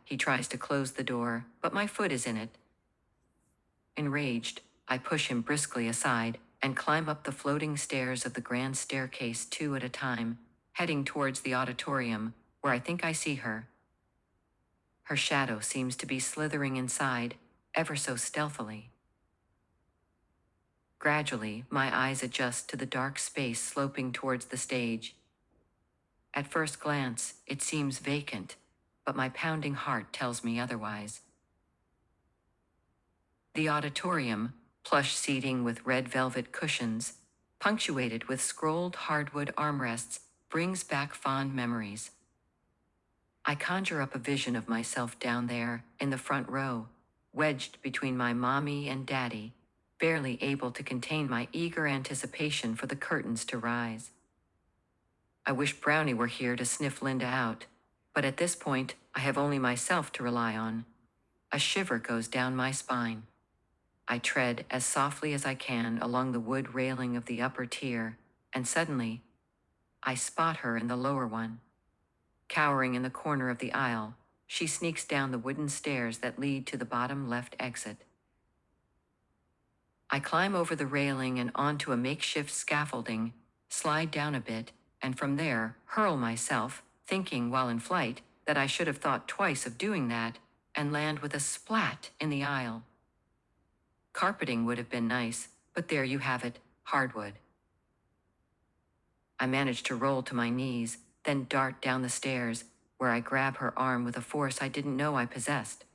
He tries to close the door, but my foot is in it. Enraged, I push him briskly aside and climb up the floating stairs of the grand staircase 2 at a time, heading towards the auditorium, where I think I see her. Her shadow seems to be slithering inside, ever so stealthily. Gradually, my eyes adjust to the dark space sloping towards the stage. At first glance, it seems vacant, but my pounding heart tells me otherwise. The auditorium, plush seating with red velvet cushions, punctuated with scrolled hardwood armrests, brings back fond memories. I conjure up a vision of myself down there, in the front row, wedged between my mommy and daddy, barely able to contain my eager anticipation for the curtains to rise. I wish Browny were here to sniff Linda out, but at this point, I have only myself to rely on. A shiver goes down my spine. I tread as softly as I can along the wood railing of the upper tier, and suddenly, I spot her in the lower one. Cowering in the corner of the aisle, she sneaks down the wooden stairs that lead to the bottom left exit. I climb over the railing and onto a makeshift scaffolding, slide down a bit, and from there, hurl myself, thinking while in flight that I should have thought twice of doing that, and land with a splat in the aisle. Carpeting would have been nice, but there you have it, hardwood. I manage to roll to my knees, then dart down the stairs, where I grab her arm with a force I didn't know I possessed.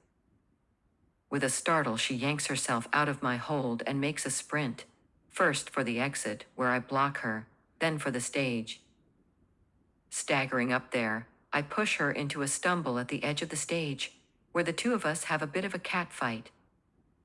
With a startle, she yanks herself out of my hold and makes a sprint, first for the exit, where I block her, then for the stage. Staggering up there, I push her into a stumble at the edge of the stage, where the two of us have a bit of a cat fight.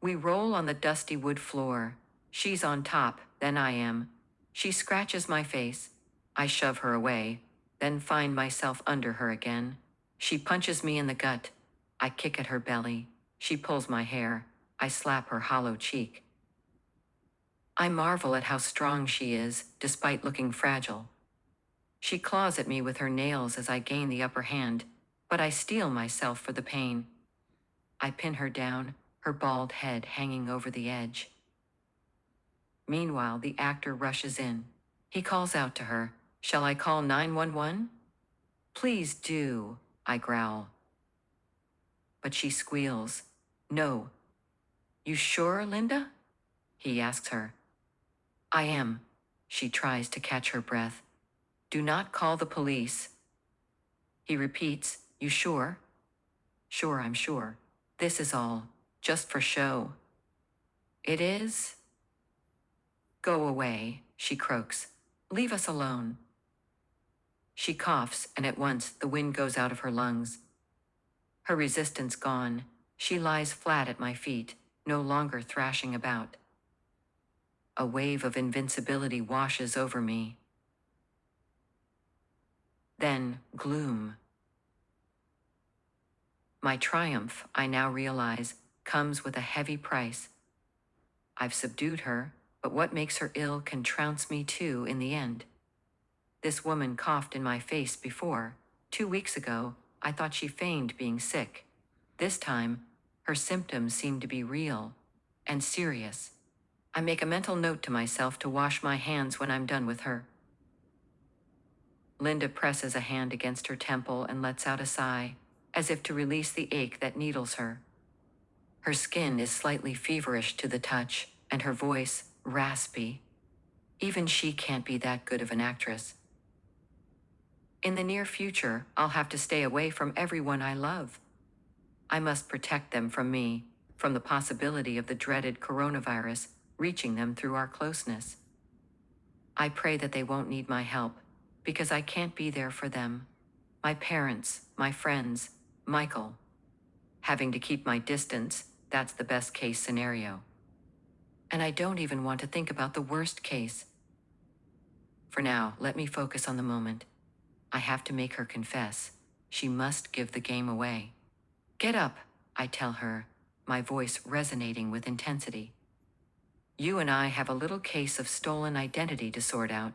We roll on the dusty wood floor. She's on top, then I am. She scratches my face. I shove her away, then find myself under her again. She punches me in the gut. I kick at her belly. She pulls my hair. I slap her hollow cheek. I marvel at how strong she is, despite looking fragile. She claws at me with her nails as I gain the upper hand, but I steel myself for the pain. I pin her down, her bald head hanging over the edge. Meanwhile, the actor rushes in. He calls out to her, "Shall I call 911? "Please do," I growl. But she squeals, "No." "You sure, Linda?" he asks her. "I am." She tries to catch her breath. "Do not call the police." He repeats, "You sure?" "Sure, I'm sure. This is all, just for show." "It is?" "Go away," she croaks. "Leave us alone." She coughs, and at once the wind goes out of her lungs. Her resistance gone, she lies flat at my feet, no longer thrashing about. A wave of invincibility washes over me. Then, gloom. My triumph, I now realize, comes with a heavy price. I've subdued her, but what makes her ill can trounce me too in the end. This woman coughed in my face before. 2 weeks ago, I thought she feigned being sick. This time, her symptoms seem to be real and serious. I make a mental note to myself to wash my hands when I'm done with her. Linda presses a hand against her temple and lets out a sigh, as if to release the ache that needles her. Her skin is slightly feverish to the touch, and her voice raspy. Even she can't be that good of an actress. In the near future, I'll have to stay away from everyone I love. I must protect them from me, from the possibility of the dreaded coronavirus reaching them through our closeness. I pray that they won't need my help, because I can't be there for them. My parents, my friends, Michael. Having to keep my distance, that's the best case scenario. And I don't even want to think about the worst case. For now, let me focus on the moment. I have to make her confess. She must give the game away. "Get up," I tell her, my voice resonating with intensity. "You and I have a little case of stolen identity to sort out."